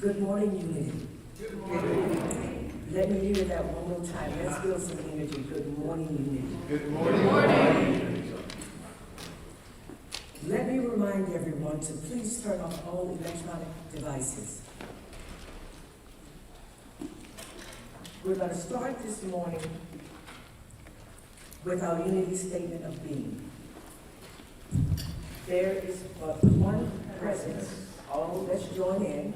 Good morning, unity. Good morning. Let me hear that one more time. Let's build some energy. Good morning, unity. Good morning. Let me remind everyone to please turn off all electronic devices. We're going to start this morning with our unity statement of being. There is but one presence. All let's join in.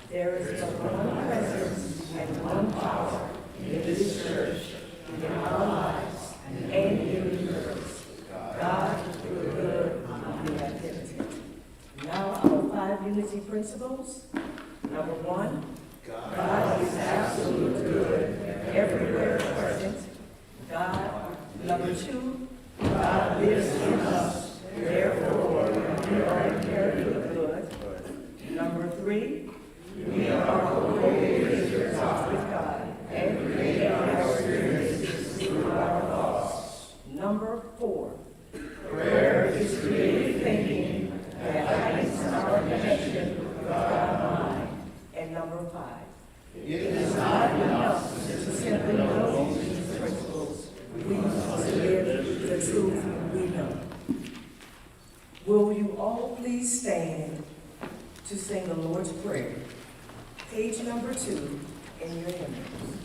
There is but one presence and one power in this church, in our lives, and in the universe. God, the good, and the activity. Now our 5 unity principles. Number 1, God is absolute good, everywhere present. God. Number 2, God lives in us, therefore we are inherently good. Number 3, we are co-creators with God and create our experiences through our thoughts. Number 4, prayer is creative thinking that heightens our connection with our mind. And number 5, it is not enough to simply know these principles. We must live the truth we know. Will you all please stand to sing the Lord's Prayer? Page number 2 in your hymnals.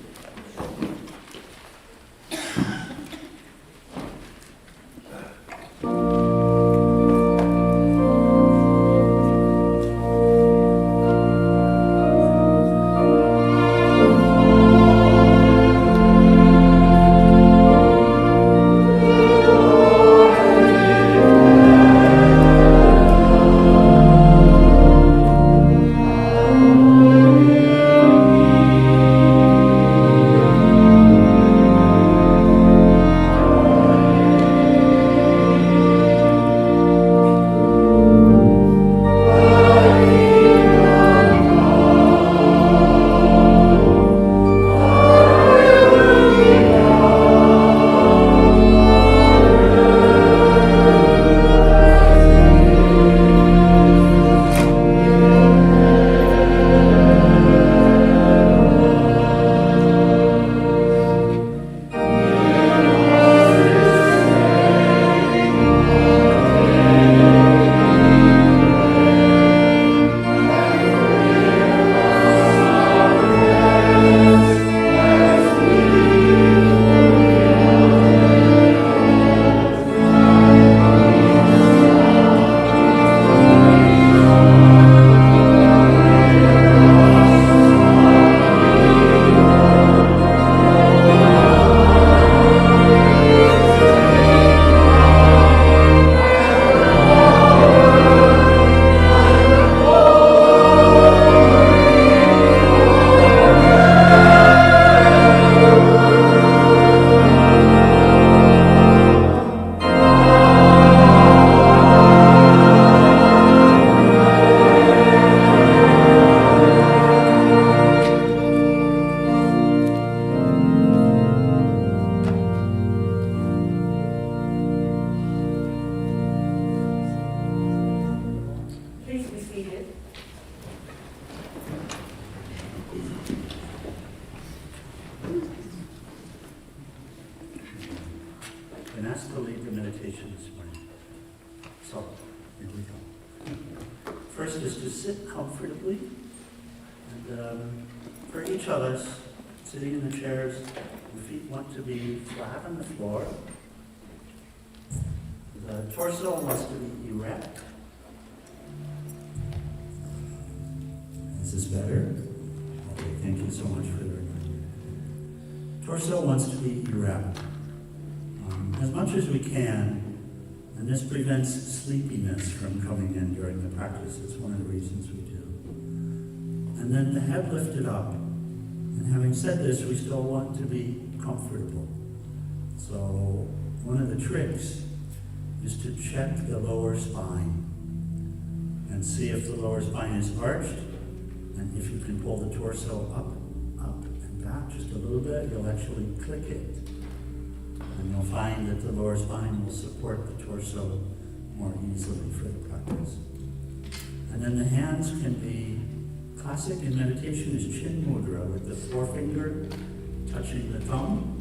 And asked to lead the meditation this morning. So, here we go. First is to sit comfortably. And for each of us, sitting in the chairs, the feet want to be flat on the floor. The torso wants to be erect. Is this better? Okay, thank you so much for the reminder. Torso wants to be erect. As much as we can, and this prevents sleepiness from coming in during the practice. It's one of the reasons we do. And then the head lifted up. And having said this, we still want to be comfortable. So one of the tricks is to check the lower spine and see if the lower spine is arched. And if you can pull the torso up, and back just a little bit, you'll actually click it. And you'll find that the lower spine will support the torso more easily for the practice. And then the hands can be Classic in meditation is chin mudra with the forefinger touching the thumb.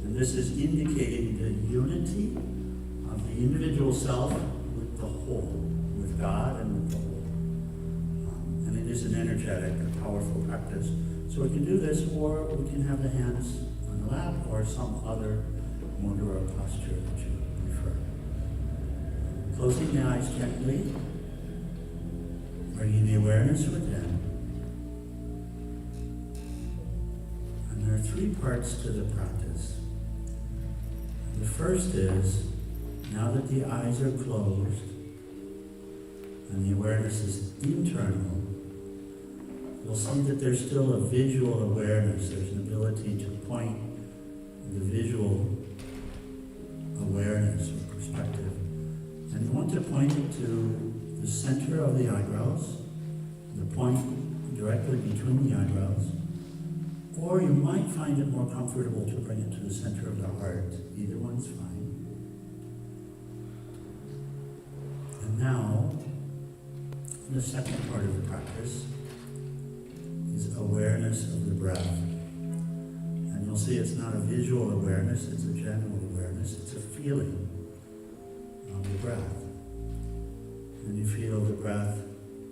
And this is indicating the unity of the individual self with the whole, with God and with the whole. And it is an energetic and powerful practice. So we can do this, or we can have the hands on the lap, or some other mudra or posture that you prefer. Closing the eyes gently, bringing the awareness within. And there are three parts to the practice. The first is, now that the eyes are closed and the awareness is internal, you'll see that there's still a visual awareness. There's an ability to point the visual awareness or perspective. And you want to point it to the center of the eyebrows, the point directly between the eyebrows, or you might find it more comfortable to bring it to the center of the heart. Either one's fine. And now, the second part of the practice is awareness of the breath. And you'll see it's not a visual awareness, it's a general awareness. It's a feeling of the breath. And you feel the breath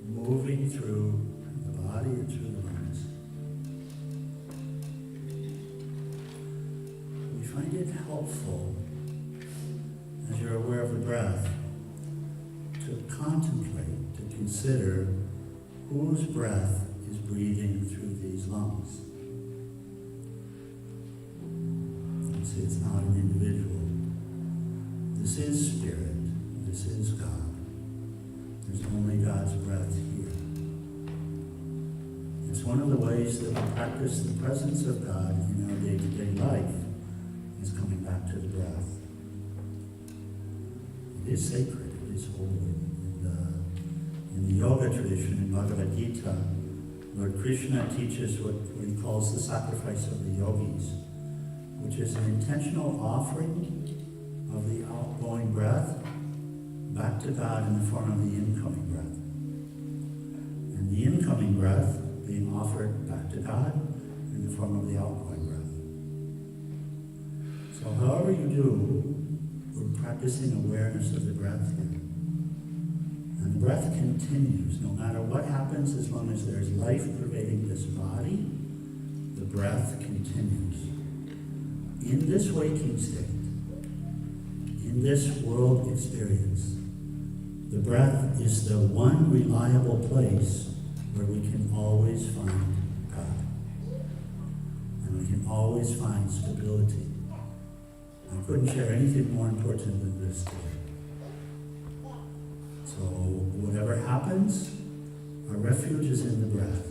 moving through the body and through the lungs. We find it helpful, as you're aware of the breath, to contemplate, to consider whose breath is breathing through these lungs. You see, it's not an individual. This is spirit. This is God. There's only God's breath here. It's one of the ways that we practice the presence of God in our day-to-day life, is coming back to the breath. It is sacred. It is holy. In the yoga tradition, in Bhagavad Gita, Lord Krishna teaches what he calls the sacrifice of the yogis, which is an intentional offering of the outgoing breath back to God in the form of the incoming breath. And the incoming breath being offered back to God in the form of the outgoing breath. So however you do, we're practicing awareness of the breath here. And the breath continues, no matter what happens, as long as there's life pervading this body, the breath continues. In this waking state, in this world experience, the breath is the one reliable place where we can always find God. And we can always find stability. I couldn't share anything more important than this today. So whatever happens, our refuge is in the breath.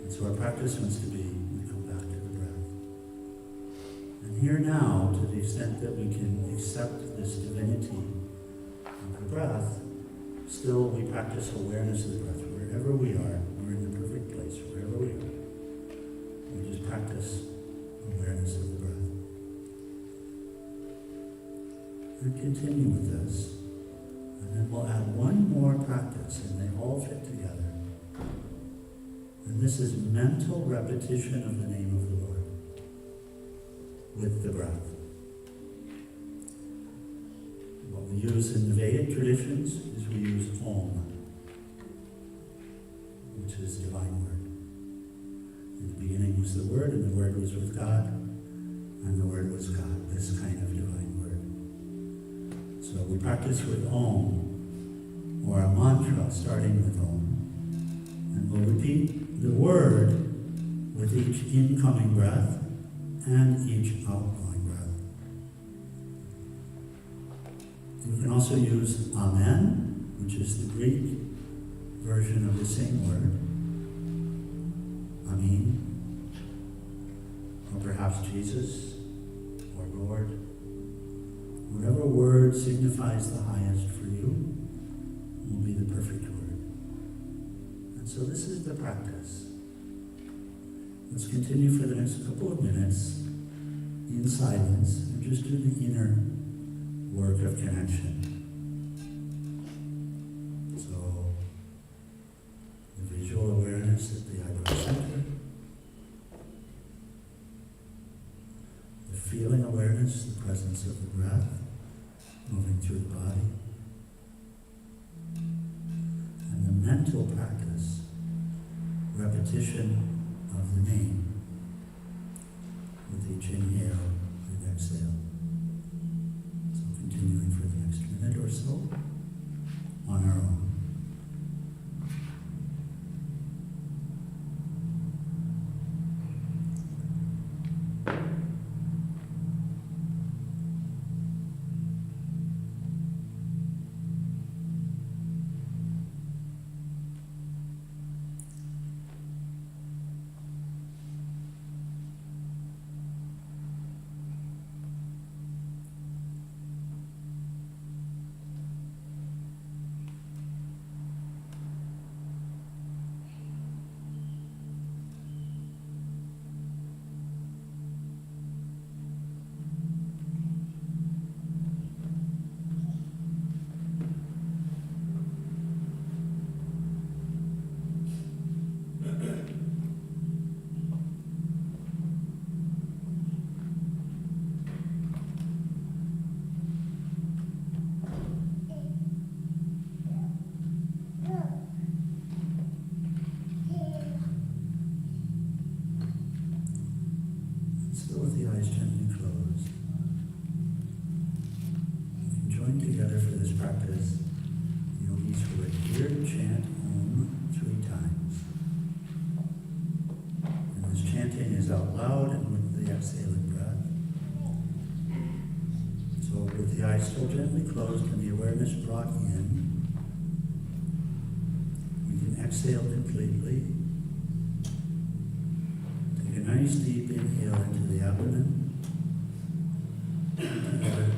And so our practice wants to be, we come back to the breath. And here now, to the extent that we can accept this divinity of the breath, still we practice awareness of the breath. Wherever we are, we're in the perfect place, wherever we are. We just practice awareness of the breath. And continue with this. And then we'll add one more practice, and they all fit together. And this is mental repetition of the name of the Lord with the breath. What we use in the Vedic traditions is we use Om, which is divine word. In the beginning was the Word, and the Word was with God, and the Word was God, this kind of divine word. So we practice with Om, or a mantra starting with Om. And we'll repeat the word with each incoming breath and each outgoing breath. You can also use Amen, which is the Greek version of the same word. Amen. Or perhaps Jesus, or Lord. Whatever word signifies the highest for you will be the perfect word. And so this is the practice. Let's continue for the next couple of minutes in silence and just do the inner work of connection. So feeling awareness, the presence of the breath moving through the body. And the mental practice, repetition of the name with each inhale and exhale. So continuing for the next minute or so on our own. Still with the eyes gently closed. You can join together for this practice. Yogis who are here chant Om 3 times. And this chanting is out loud and with the exhaling breath. So with the eyes still gently closed and the awareness brought in, we can exhale completely. Take a nice deep inhale into the abdomen. Together.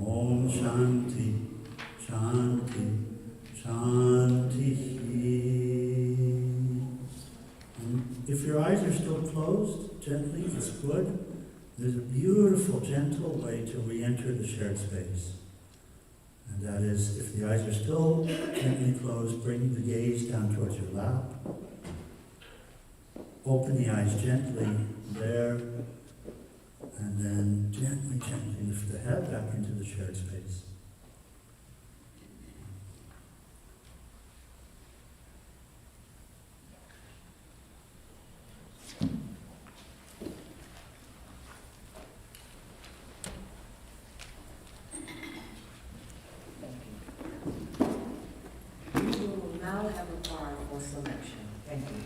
Om Shanti, Shanti, Shanti. And if your eyes are still closed, gently, it's good. There's a beautiful, gentle way to re-enter the shared space. And that is, if the eyes are still gently closed, bring the gaze down towards your lap. Open the eyes gently there. And then gently, gently lift the head back into the shared space. We will now have a card for selection. Thank you.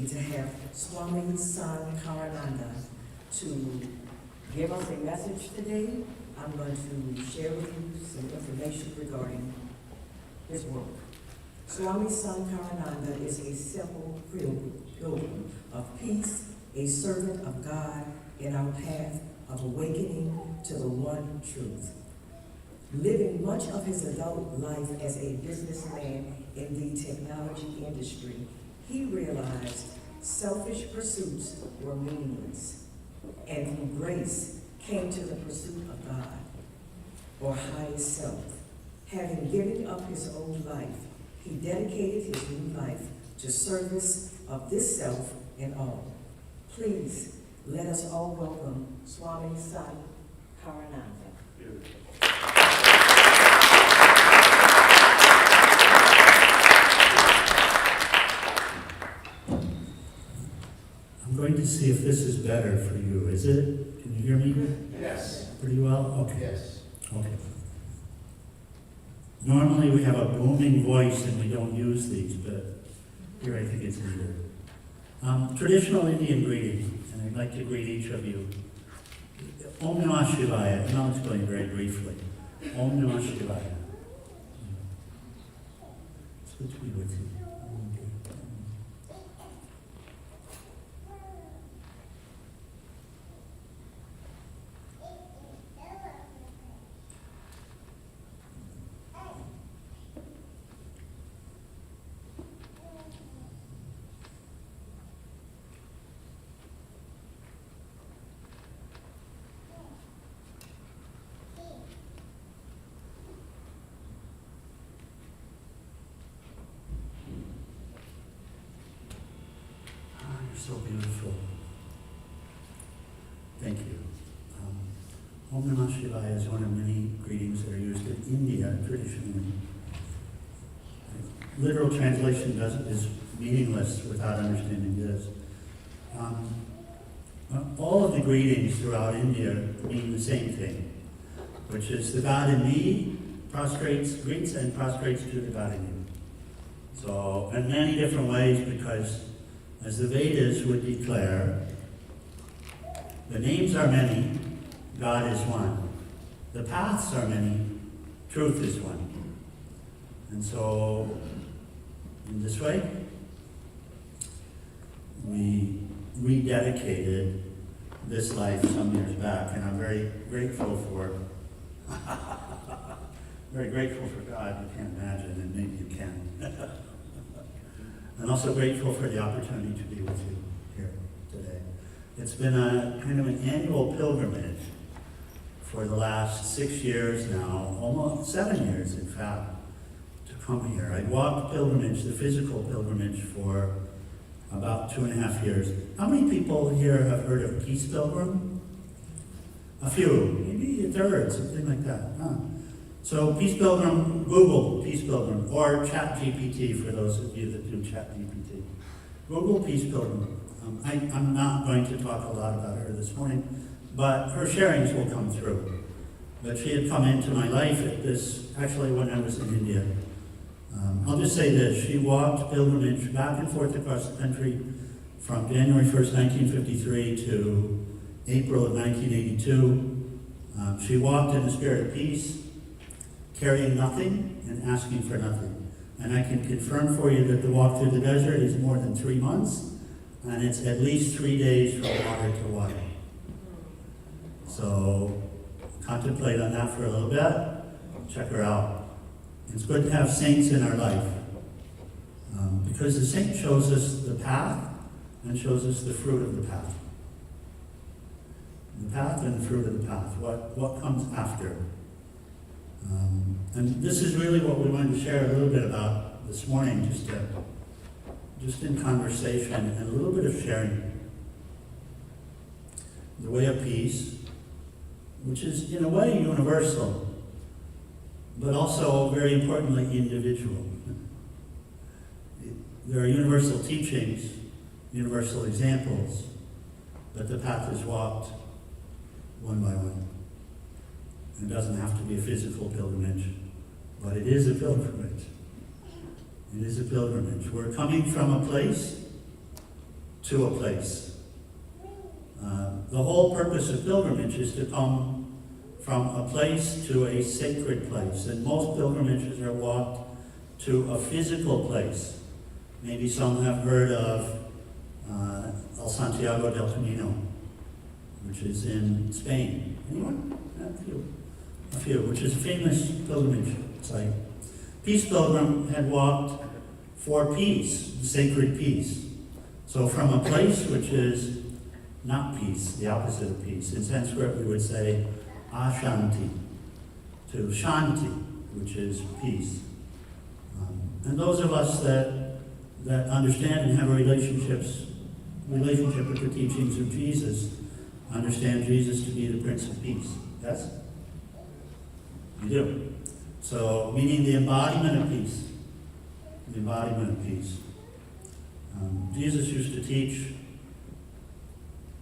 to have Swami's son Karananda to give us a message today. I'm going to share with you some information regarding his work. Swami's son Karananda is a simple pilgrim of peace, a servant of God in our path of awakening to the one truth. Living much of his adult life as a businessman in the technology industry, he realized selfish pursuits were meaningless, and through grace came to the pursuit of God, or highest self. Having given up his old life, he dedicated his new life to service of this self and all. Please, let us all welcome Swami's son, Karananda. I'm going to see if this is better for you. Is it? Can you hear me? Yes. Pretty well? Okay. Yes. Okay. Normally we have a booming voice and we don't use these, but here I think it's needed. Traditional Indian greeting, and I'd like to greet each of you. Om Namah Shivaya, and I'll explain very briefly. Om Namah Shivaya. It's good to be with you. So beautiful. Thank you. Om Namah Shivaya is one of many greetings that are used in India traditionally. Literal translation is meaningless without understanding this. All of the greetings throughout India mean the same thing, which is the God in me greets and prostrates to the God in you. So, in many different ways, because as the Vedas would declare, the names are many, God is one. The paths are many, truth is one. And so, in this way, we rededicated this life some years back, and I'm very grateful for very grateful for God. You can't imagine, and maybe you can. And also grateful for the opportunity to be with you here today. It's been a kind of an annual pilgrimage for the last 6 years now, almost 7 years in fact, to come here. I walked pilgrimage, the physical pilgrimage, for about 2.5 years. How many people here have heard of Peace Pilgrim? A few, maybe a third, something like that. Huh? So Peace Pilgrim, Google Peace Pilgrim, or ChatGPT for those of you that do ChatGPT. Google Peace Pilgrim. I'm not going to talk a lot about her this morning, but her sharings will come through. But she had come into my life at actually when I was in India. I'll just say this, she walked pilgrimage back and forth across the country from January 1st, 1953 to April of 1982. She walked in the spirit of peace, carrying nothing and asking for nothing. And I can confirm for you that the walk through the desert is more than 3 months, and it's at least 3 days from water to water. So contemplate on that for a little bit. Check her out. It's good to have saints in our life, because the saint shows us the path and shows us the fruit of the path. The path and the fruit of the path, what comes after. And this is really what we wanted to share a little bit about this morning, just in conversation and a little bit of sharing. The way of peace, which is in a way universal, but also very importantly individual. There are universal teachings, universal examples, but the path is walked one by one. It doesn't have to be a physical pilgrimage, but it is a pilgrimage. It is a pilgrimage. We're coming from a place to a place. The whole purpose of pilgrimage is to come from a place to a sacred place. And most pilgrimages are walked to a physical place. Maybe some have heard of El Santiago del Camino, which is in Spain. Anyone? A few, which is a famous pilgrimage site. Peace Pilgrim had walked for peace, sacred peace. So from a place which is not peace, the opposite of peace. In Sanskrit we would say ashanti, to shanti, which is peace. And those of us that understand and have a relationship with the teachings of Jesus, understand Jesus to be the Prince of Peace. Yes? You do. So, meaning the embodiment of peace. The embodiment of peace. Jesus used to teach,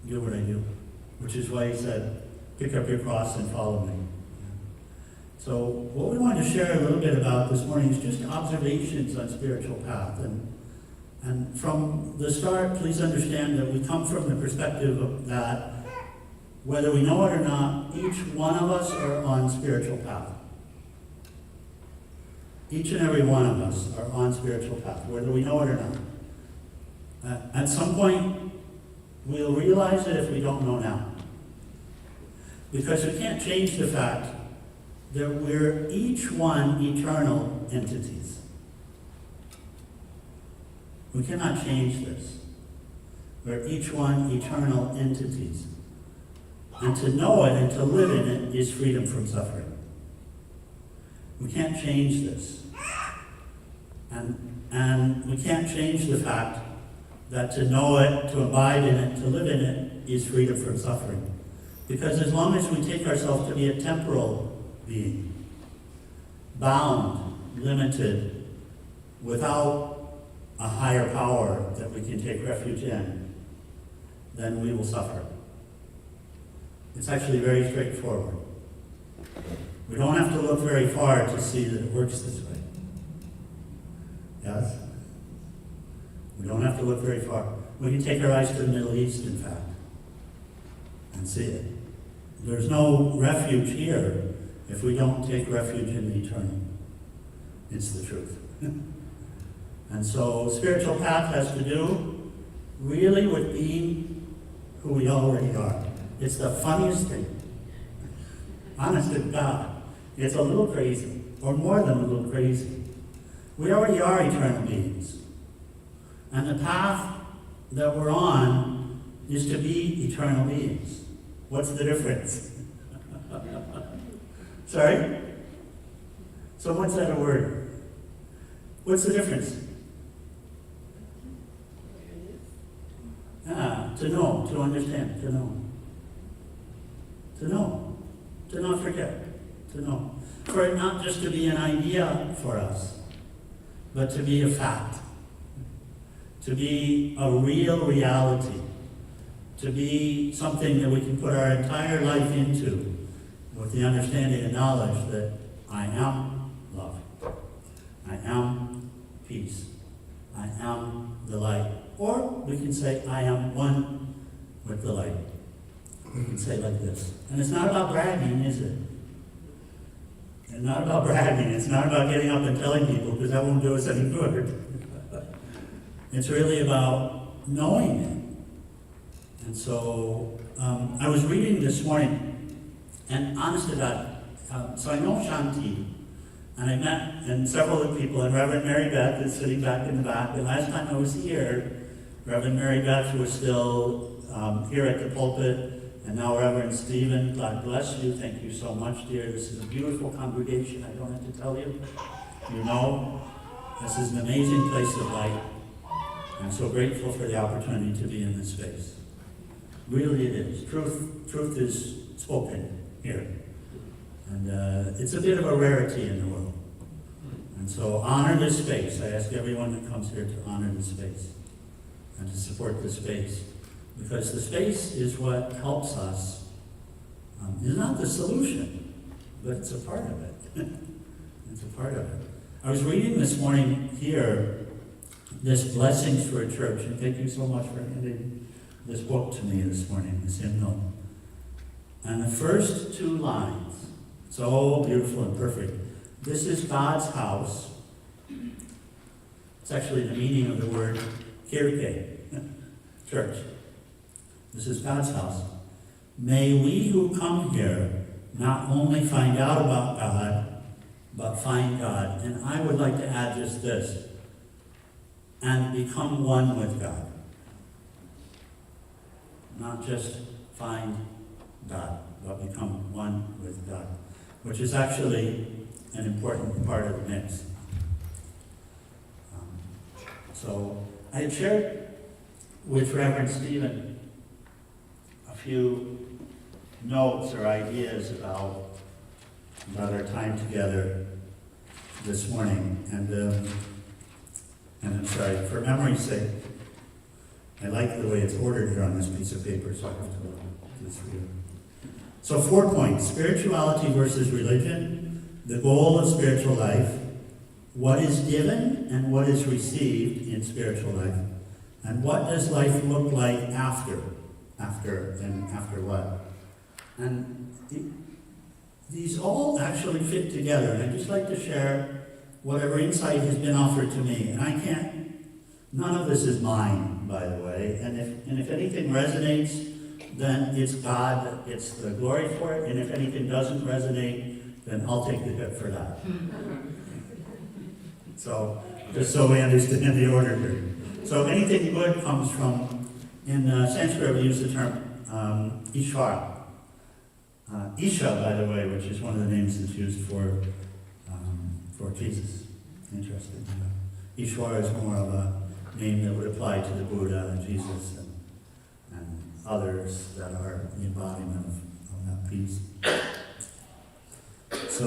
do what I do, which is why he said, pick up your cross and follow me. So what we want to share a little bit about this morning is just observations on spiritual path. And from the start, please understand that we come from the perspective of that, whether we know it or not, each one of us are on spiritual path. Each and every one of us are on spiritual path, whether we know it or not. At some point, we'll realize it if we don't know now. Because we can't change the fact that we're each one eternal entities. We cannot change this. We're each one eternal entities. And to know it and to live in it is freedom from suffering. We can't change this. And we can't change the fact that to know it, to abide in it, to live in it, is freedom from suffering. Because as long as we take ourselves to be a temporal being, bound, limited, without a higher power that we can take refuge in, then we will suffer. It's actually very straightforward. We don't have to look very far to see that it works this way. Yes? We don't have to look very far. We can take our eyes to the Middle East, in fact, and see it. There's no refuge here if we don't take refuge in the eternal. It's the truth. And so spiritual path has to do really with being who we already are. It's the funniest thing. Honest to God. It's a little crazy, or more than a little crazy. We already are eternal beings. And the path that we're on is to be eternal beings. What's the difference? Sorry? So what's that a word? What's the difference? To know, to understand, to know. To know. To not forget. To know. For it not just to be an idea for us, but to be a fact. To be a real reality. To be something that we can put our entire life into with the understanding and knowledge that I am love. I am peace. I am the light. Or we can say, I am one with the light. We can say like this. And it's not about bragging, is it? It's not about bragging. It's not about getting up and telling people, because that won't do us any good. It's really about knowing it. And so I was reading this morning, and honest to God, so I know Shanti, and I met and several of the people, and Reverend Mary Beth is sitting back in the back. And last time I was here, Reverend Mary Beth was still here at the pulpit, and now Reverend Stephen, God bless you. Thank you so much, dear. This is a beautiful congregation. I don't have to tell you. You know, this is an amazing place of light. I'm so grateful for the opportunity to be in this space. Really it is. Truth is spoken here. And it's a bit of a rarity in the world. And so honor this space. I ask everyone that comes here to honor this space and to support this space. Because the space is what helps us. It's not the solution, but it's a part of it. It's a part of it. I was reading this morning here this Blessings for a Church. And thank you so much for handing this book to me this morning, this hymnal. And the first two lines, so beautiful and perfect. This is God's house. It's actually the meaning of the word kirke, church. This is God's house. May we who come here not only find out about God, but find God. And I would like to add just this, and become one with God. Not just find God, but become one with God, which is actually an important part of the mix. So I had shared with Reverend Stephen a few notes or ideas about our time together this morning, and I'm sorry, for memory's sake, I like the way it's ordered here on this piece of paper, so I have to do this for you. So 4 points: spirituality versus religion, the goal of spiritual life, what is given and what is received in spiritual life, and what does life look like after what? And these all actually fit together, and I'd just like to share whatever insight has been offered to me. And none of this is mine, by the way, and if anything resonates, then it's God that gets the glory for it, and if anything doesn't resonate, then I'll take the hit for that. So, just so we understand the order here. So anything good comes from, in Sanskrit we use the term Ishvara. Isha, by the way, which is one of the names that's used for Jesus. Interesting. Ishvara is more of a name that would apply to the Buddha and Jesus and others that are the embodiment of that peace. So,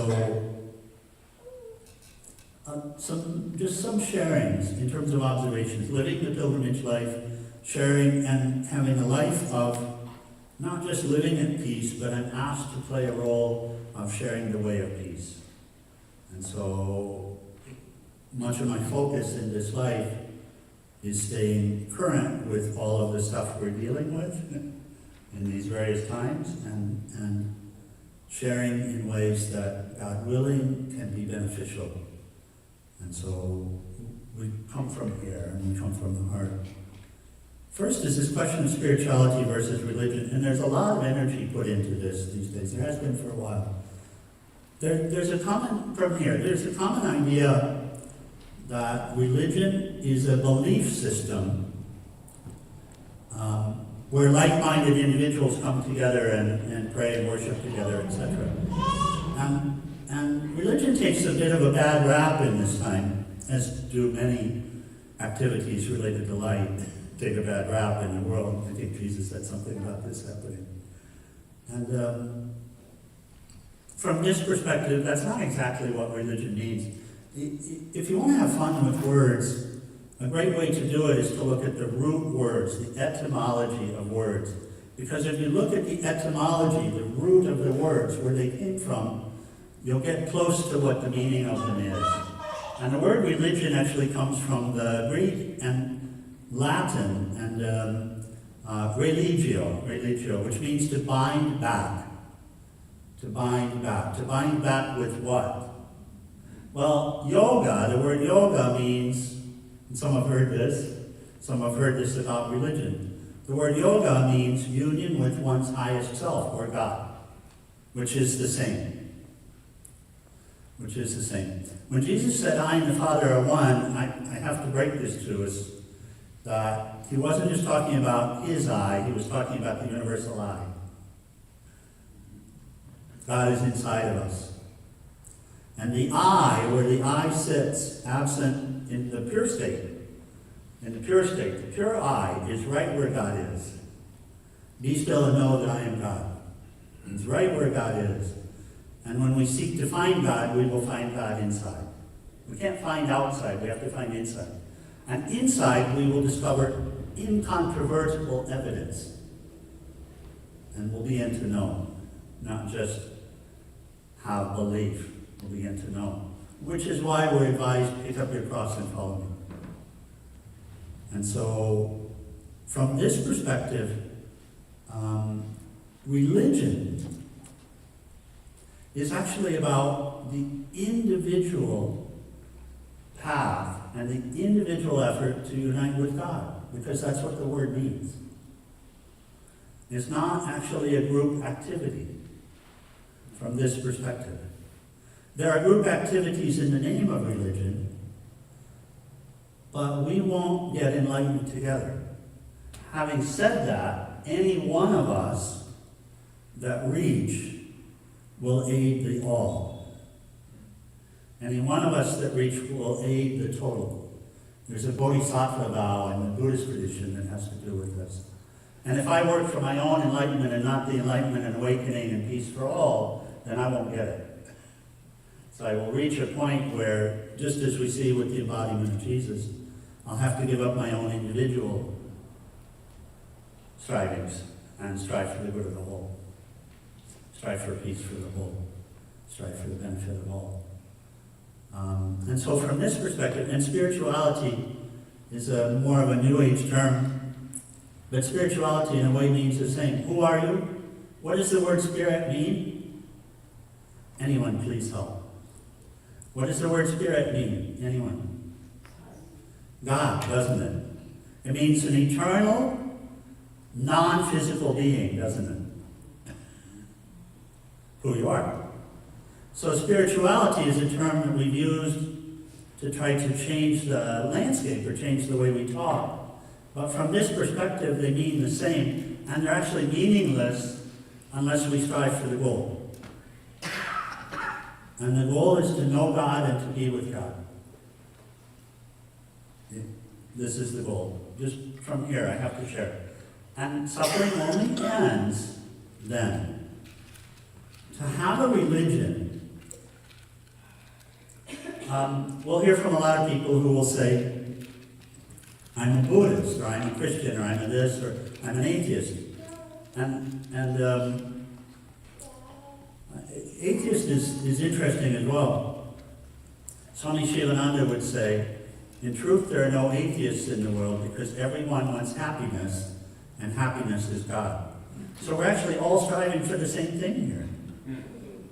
some sharings in terms of observations, living the pilgrimage life, sharing and having a life of not just living at peace, but I'm asked to play a role of sharing the way of peace. And so much of my focus in this life is staying current with all of the stuff we're dealing with in these various times, and sharing in ways that, God willing, can be beneficial. And so we come from here, and we come from the heart. First is this question of spirituality versus religion, and there's a lot of energy put into this these days. There has been for a while. There's a common idea that religion is a belief system where like-minded individuals come together and pray and worship together, etc. And religion takes a bit of a bad rap in this time, as do many activities related to light take a bad rap in the world. I think Jesus said something about this happening. And from this perspective, that's not exactly what religion means. If you want to have fun with words, a great way to do it is to look at the root words, the etymology of words. Because if you look at the etymology, the root of the words, where they came from, you'll get close to what the meaning of them is. And the word religion actually comes from the Greek and Latin and religio, which means to bind back. To bind back. To bind back with what? Well, yoga, the word yoga means, and some have heard this about religion. The word yoga means union with one's highest self, or God, which is the same. When Jesus said, I and the Father are one, I have to break this to us, that he wasn't just talking about his I, he was talking about the universal I. God is inside of us. And the I, where the I sits, absent in the pure state, the pure I is right where God is. Be still and know that I am God. It's right where God is. And when we seek to find God, we will find God inside. We can't find outside, we have to find inside. And inside, we will discover incontrovertible evidence. And we'll begin to know, not just have belief. We'll begin to know. Which is why we're advised, pick up your cross and follow me. And so, from this perspective, religion is actually about the individual path and the individual effort to unite with God, because that's what the word means. It's not actually a group activity from this perspective. There are group activities in the name of religion, but we won't get enlightened together. Having said that, any one of us that reach will aid the all. Any one of us that reach will aid the total. There's a bodhisattva vow in the Buddhist tradition that has to do with this. And if I work for my own enlightenment and not the enlightenment and awakening and peace for all, then I won't get it. So I will reach a point where, just as we see with the embodiment of Jesus, I'll have to give up my own individual strivings and strive for the good of the whole. Strive for peace for the whole. Strive for the benefit of all. And so from this perspective, and spirituality is more of a New Age term, but spirituality in a way means the same. Who are you? What does the word spirit mean? Anyone, please help. What does the word spirit mean? Anyone? God, doesn't it? It means an eternal, non-physical being, doesn't it? Who you are. So spirituality is a term that we've used to try to change the landscape or change the way we talk. But from this perspective, they mean the same, and they're actually meaningless unless we strive for the goal. And the goal is to know God and to be with God. This is the goal. Just from here, I have to share. And suffering only ends then. To have a religion, we'll hear from a lot of people who will say, I'm a Buddhist, or I'm a Christian, or I'm a this, or I'm an atheist. And atheist is interesting as well. Swami Shivananda would say, in truth, there are no atheists in the world because everyone wants happiness, and happiness is God. So we're actually all striving for the same thing here.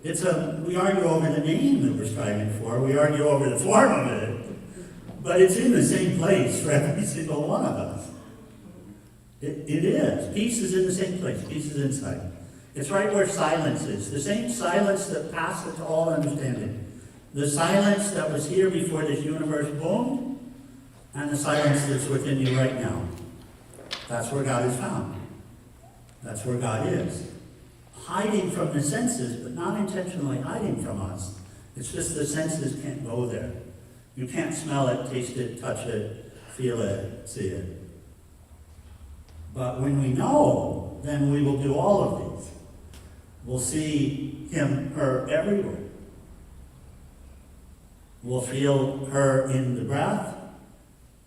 We argue over the name that we're striving for, we argue over the form of it, but it's in the same place for every single one of us. It is. Peace is in the same place. Peace is inside. It's right where silence is. The same silence that passeth all understanding. The silence that was here before this universe boomed, and the silence that's within you right now. That's where God is found. That's where God is. Hiding from the senses, but not intentionally hiding from us. It's just the senses can't go there. You can't smell it, taste it, touch it, feel it, see it. But when we know, then we will do all of these. We'll see him, her everywhere. We'll feel her in the breath.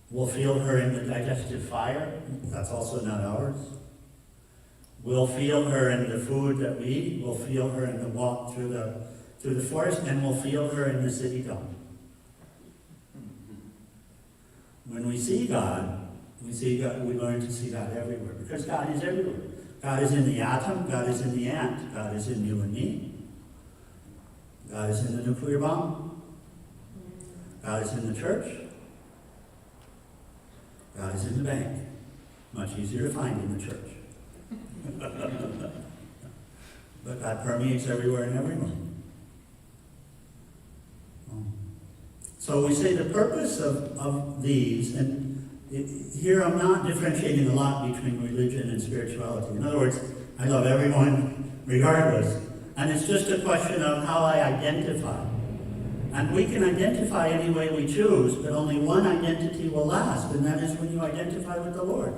We'll feel her in the digestive fire. That's also not ours. We'll feel her in the food that we eat. We'll feel her in the walk through the forest, and we'll feel her in the city dome. When we see God, we learn to see God everywhere, because God is everywhere. God is in the atom, God is in the ant, God is in you and me. God is in the nuclear bomb. God is in the church. God is in the bank. Much easier to find in the church. But God permeates everywhere and everyone. So we say the purpose of these, and here I'm not differentiating a lot between religion and spirituality. In other words, I love everyone regardless. And it's just a question of how I identify. And we can identify any way we choose, but only one identity will last, and that is when you identify with the Lord.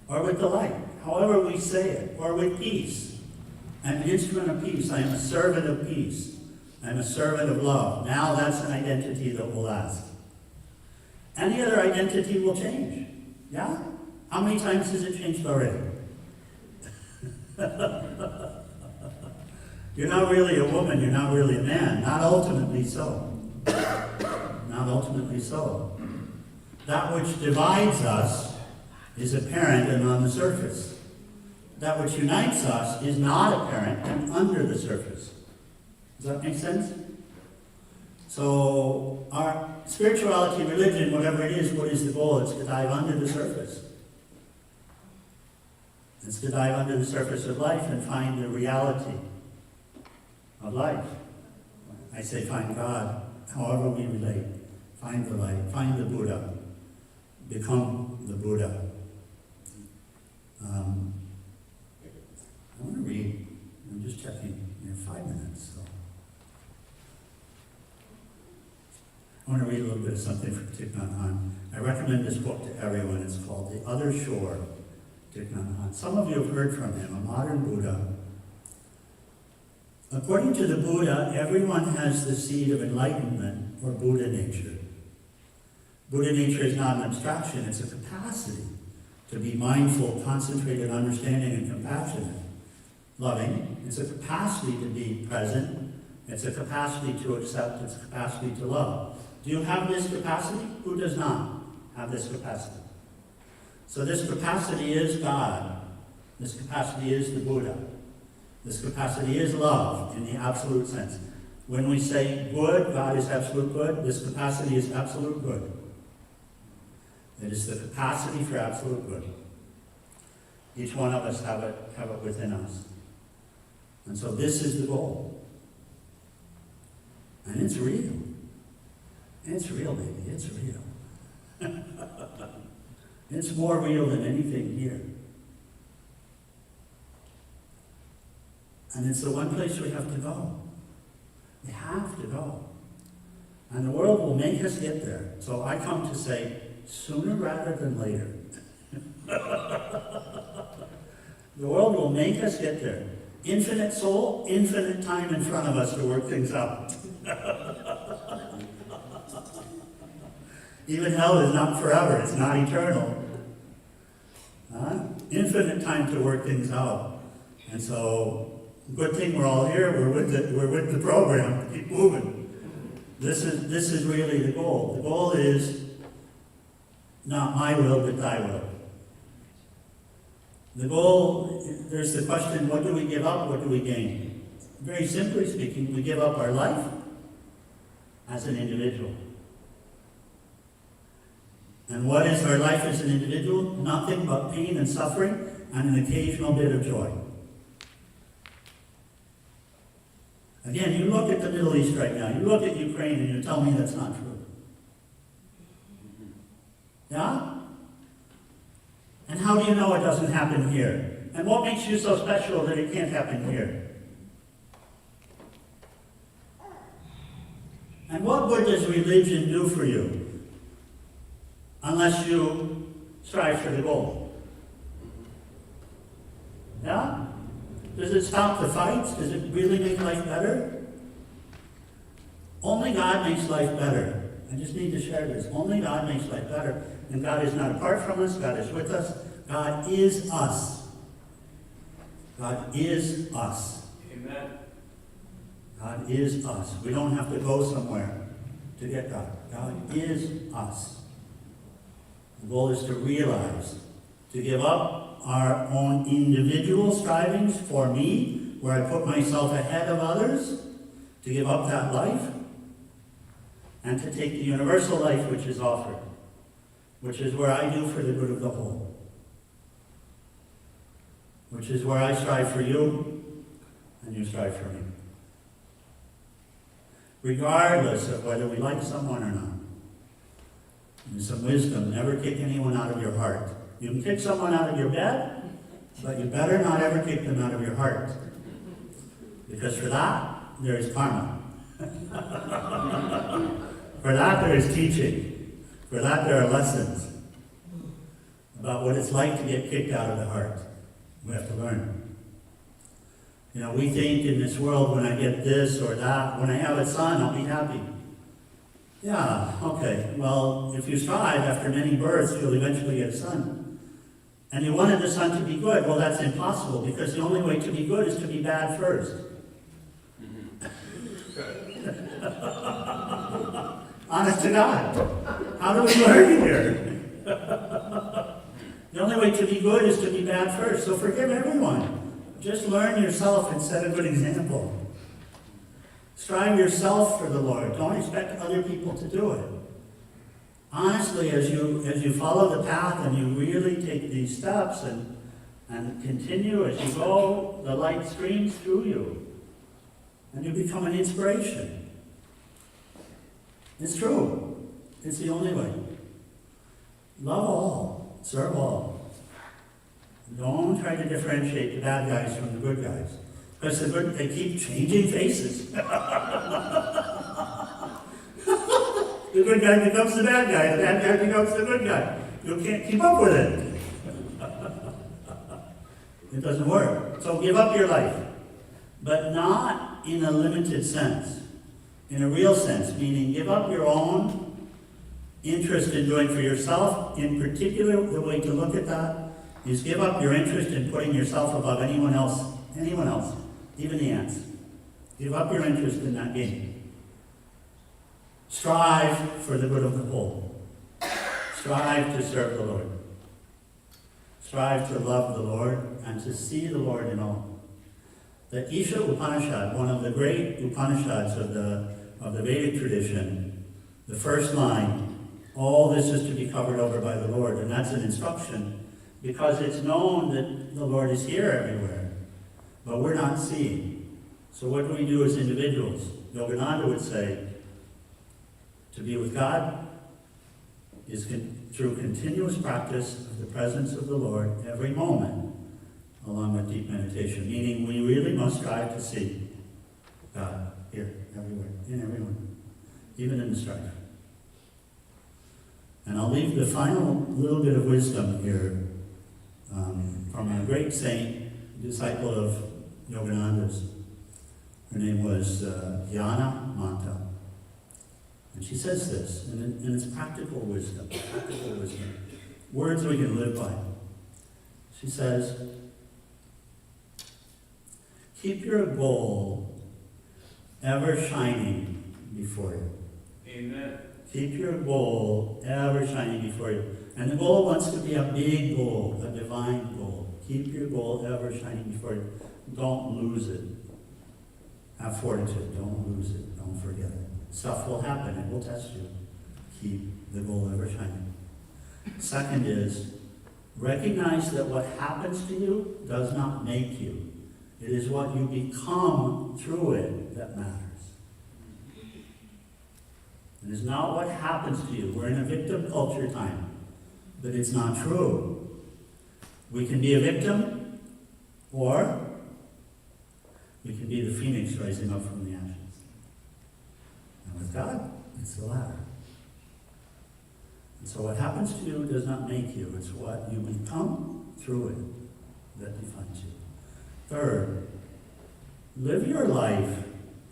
Or with the light, however we say it, or with peace. I'm an instrument of peace. I am a servant of peace. I'm a servant of love. Now that's an identity that will last. Any other identity will change. Yeah? How many times has it changed already? You're not really a woman, you're not really a man. Not ultimately so. Not ultimately so. That which divides us is apparent and on the surface. That which unites us is not apparent and under the surface. Does that make sense? So our spirituality, religion, whatever it is, what is the goal? It's to dive under the surface. It's to dive under the surface of life and find the reality of life. I say find God, however we relate. Find the light, find the Buddha, become the Buddha. I want to read, I'm just checking, 5 minutes. So. I want to read a little bit of something from Thich Nhat Hanh. I recommend this book to everyone. It's called The Other Shore, Thich Nhat Hanh. Some of you have heard from him, a modern Buddha. According to the Buddha, everyone has the seed of enlightenment, or Buddha nature. Buddha nature is not an abstraction, it's a capacity to be mindful, concentrated, understanding, and compassionate. Loving. It's a capacity to be present. It's a capacity to accept. It's a capacity to love. Do you have this capacity? Who does not have this capacity? So this capacity is God. This capacity is the Buddha. This capacity is love in the absolute sense. When we say good, God is absolute good, this capacity is absolute good. It is the capacity for absolute good. Each one of us have it within us. And so this is the goal. And it's real. It's real, baby. It's real. It's more real than anything here. And it's the one place we have to go. We have to go. And the world will make us get there. So I come to say, sooner rather than later. The world will make us get there. Infinite soul, infinite time in front of us to work things out. Even hell is not forever, it's not eternal. Infinite time to work things out. And so, good thing we're all here, we're with the program, keep moving. This is really the goal. The goal is not my will, but thy will. The goal, there's the question, what do we give up, what do we gain? Very simply speaking, we give up our life as an individual. And what is our life as an individual? Nothing but pain and suffering and an occasional bit of joy. Again, you look at the Middle East right now, you look at Ukraine and you tell me that's not true. Yeah? And how do you know it doesn't happen here? And what makes you so special that it can't happen here? And what good does religion do for you? Unless you strive for the goal. Yeah? Does it stop the fights? Does it really make life better? Only God makes life better. I just need to share this. Only God makes life better. And God is not apart from us. God is with us. God is us. God is us. Amen. God is us. We don't have to go somewhere to get God. God is us. The goal is to realize, to give up our own individual strivings for me, where I put myself ahead of others, to give up that life, and to take the universal life which is offered, which is where I do for the good of the whole, which is where I strive for you, and you strive for me. Regardless of whether we like someone or not. There's some wisdom, never kick anyone out of your heart. You can kick someone out of your bed, but you better not ever kick them out of your heart. Because for that, there is karma. For that, there is teaching. For that, there are lessons about what it's like to get kicked out of the heart. We have to learn. You know, we think in this world, when I get this or that, when I have a son, I'll be happy. Yeah, okay. Well, if you strive after many births, you'll eventually get a son. And you wanted the son to be good. Well, that's impossible, because the only way to be good is to be bad first. Honest to God. How do we learn here? The only way to be good is to be bad first. So forgive everyone. Just learn yourself and set a good example. Strive yourself for the Lord. Don't expect other people to do it. Honestly, as you follow the path and you really take these steps and continue as you go, the light streams through you. And you become an inspiration. It's true. It's the only way. Love all. Serve all. Don't try to differentiate the bad guys from the good guys. Because they keep changing faces. The good guy becomes the bad guy. The bad guy becomes the good guy. You can't keep up with it. It doesn't work. So give up your life. But not in a limited sense. In a real sense. Meaning give up your own interest in doing for yourself. In particular, the way to look at that is give up your interest in putting yourself above anyone else. Anyone else. Even the ants. Give up your interest in that game. Strive for the good of the whole. Strive to serve the Lord. Strive to love the Lord and to see the Lord in all. The Isa Upanishad, one of the great Upanishads of the Vedic tradition, the first line, all this is to be covered over by the Lord. And that's an instruction because it's known that the Lord is here everywhere. But we're not seeing. So what do we do as individuals? Yogananda would say, to be with God is through continuous practice of the presence of the Lord every moment, along with deep meditation. Meaning we really must strive to see God here, everywhere, in everyone, even in the strife. And I'll leave the final little bit of wisdom here from a great saint, disciple of Yogananda's. Her name was Yana Manta. And she says this, and it's practical wisdom, words we can live by. She says, keep your goal ever shining before you. Amen. Keep your goal ever shining before you. And the goal wants to be a big goal, a divine goal. Keep your goal ever shining before you. Don't lose it. Have fortitude. Don't lose it. Don't forget it. Stuff will happen. It will test you. Keep the goal ever shining. Second is, recognize that what happens to you does not make you. It is what you become through it that matters. It is not what happens to you. We're in a victim culture time. But it's not true. We can be a victim, or we can be the phoenix rising up from the ashes. And with God, it's the latter. And so what happens to you does not make you. It's what you become through it that defines you. Third, live your life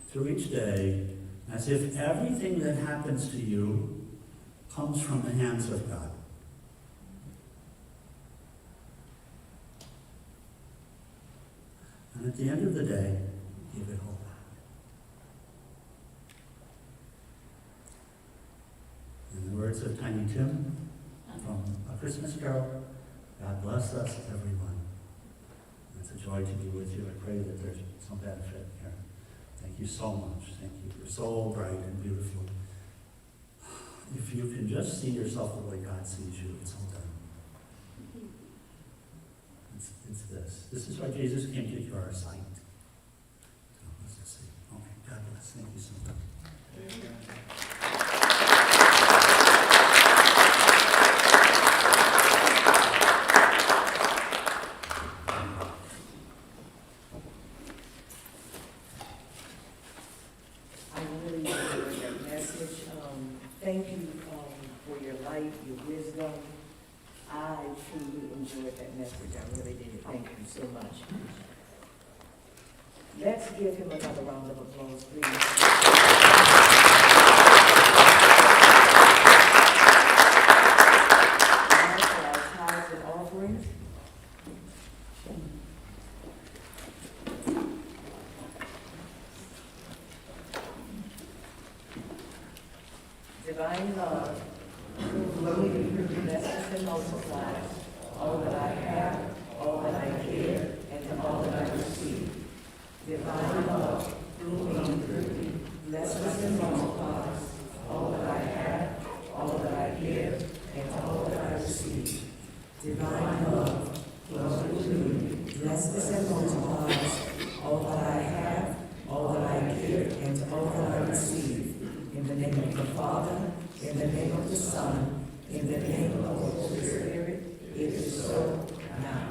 through each day as if everything that happens to you comes from the hands of God. And at the end of the day, give it all back. In the words of Tiny Tim from A Christmas Carol, God bless us, everyone. It's a joy to be with you. I pray that there's some benefit here. Thank you so much. Thank you. You're so bright and beautiful. If you can just see yourself the way God sees you, it's all done. It's this. This is why Jesus came to cure our sight. So let's just see. Okay, God bless. Thank you so much. I really enjoyed that message. Thank you for your light, your wisdom. I truly enjoyed that message. I really did. Thank you so much. Let's give him another round of applause, please. Now for our tithes and offerings. Divine love, flowing through the message multiplies all that I have, all that I give, and all that I receive. Divine love, through me, blesses and multiplies all that I have, all that I give, and all that I receive. Divine love, flows through me, blesses and multiplies all that I have, all that I give, and all that I receive. In the name of the Father, in the name of the Son, in the name of the Holy Spirit, it is so now.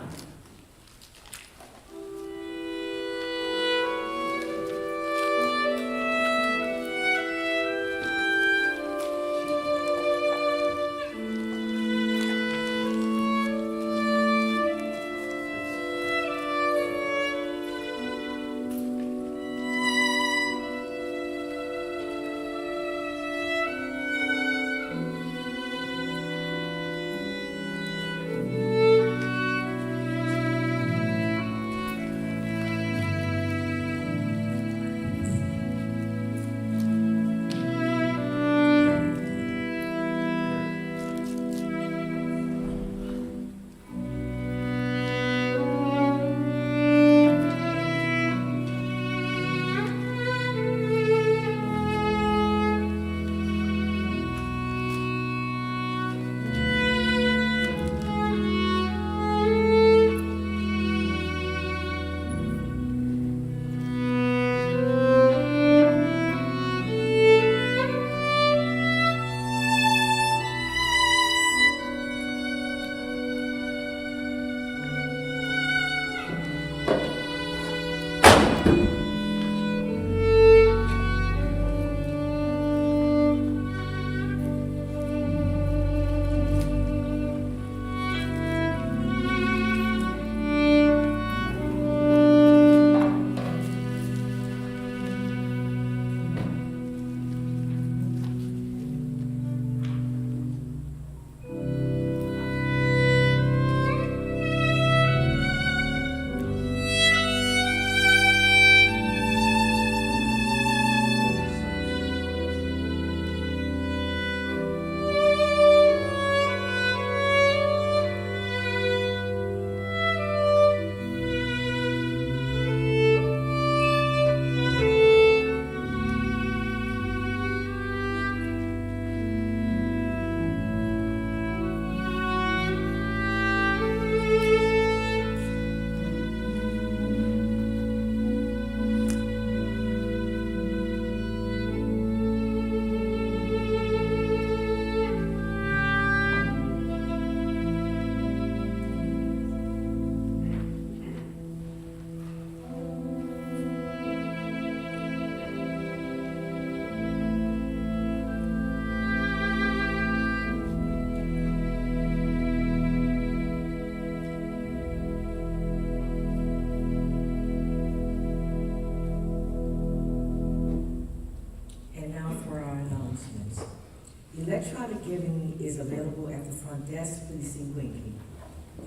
Electronic giving is available at the front desk. Please see Winky.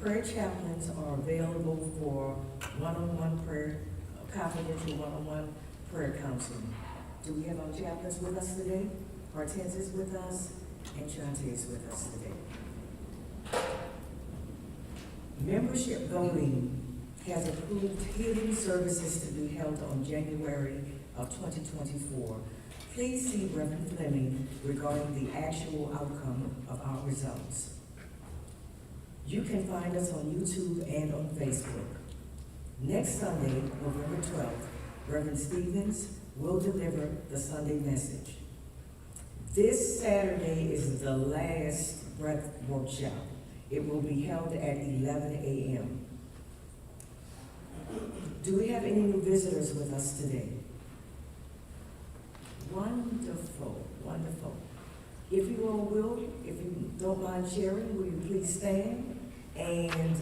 Prayer chaplains are available for one-on-one prayer, confidential one-on-one prayer counseling. Do we have our chaplains with us today? Hortense is with us, and Shantae is with us today. Membership voting has approved healing services to be held on January of 2024. Please see Reverend Fleming regarding the actual outcome of our results. You can find us on YouTube and on Facebook. Next Sunday, November 12th, Reverend Stevens will deliver the Sunday message. This Saturday is the last breath workshop. It will be held at 11 a.m. Do we have any new visitors with us today? Wonderful, wonderful. If you all will, if you don't mind sharing, will you please stand and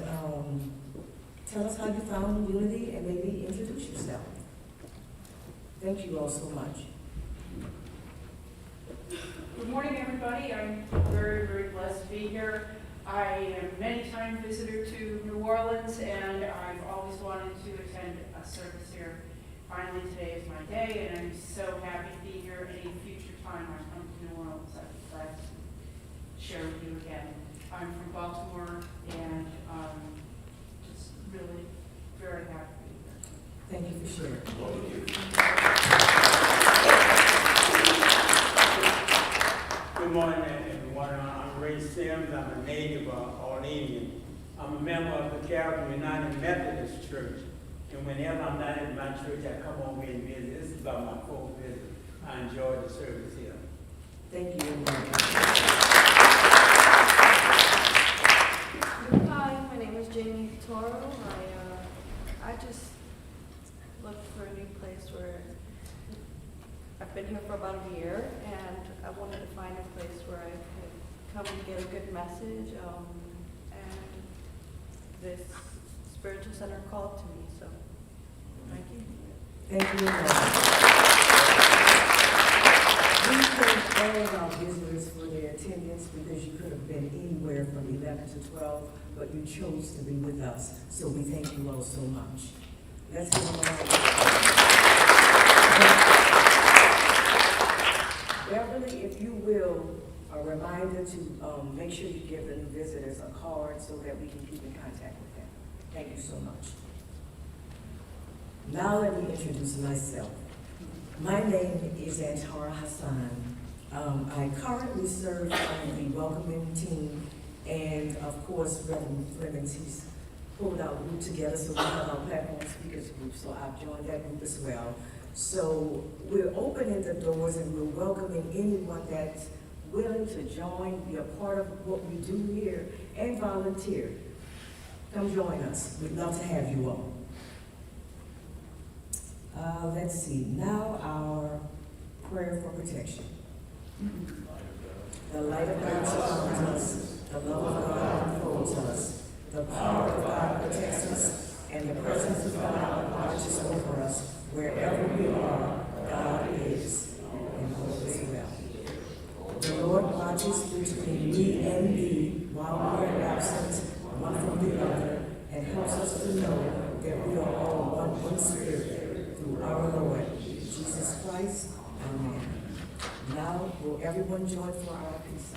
tell us how you found unity and maybe introduce yourself. Thank you all so much. Good morning, everybody. I'm very, very blessed to be here. I am a many-time visitor to New Orleans, and I've always wanted to attend a service here. Finally, today is my day, and I'm so happy to be here. Any future time I come to New Orleans, I'd be glad to share with you again. I'm from Baltimore, and just really very happy to be here. Thank you for sharing. Good morning, everyone. I'm Ray Sims. I'm a native Orleanian. I'm a member of the Calvary United Methodist Church. And whenever I'm not at my church, I come over and visit. This is about my fourth visit. I enjoy the service here. Thank you. Hi, my name is Jamie Toro. I just looked for a new place where I've been here for about a year, and I wanted to find a place where I could come and get a good message. And this spiritual center called to me, so thank you. Thank you. We thank all of our visitors for their attendance because you could have been anywhere from 11 to 12, but you chose to be with us. So we thank you all so much. Let's give them a round of applause. Beverly, if you will, a reminder to make sure you give the new visitors a card so that we can keep in contact with them. Thank you so much. Now let me introduce myself. My name is Antara Hassan. I currently serve on the welcoming team, and of course, Reverend Clemens, he's pulled our group together, so we have our platform speakers group, so I've joined that group as well. So we're opening the doors and we're welcoming anyone that's willing to join, be a part of what we do here, and volunteer. Come join us. We'd love to have you all. Let's see, now our prayer for protection. The light of God surrounds us, the love of God enfolds us, the power of God protects us, and the presence of God watches over us. Wherever we are, God is, and all is well. The Lord watches between me and thee while we are absent one from the other, and helps us to know that we are all one spirit through our Lord Jesus Christ. Amen. Now, will everyone join for our peace?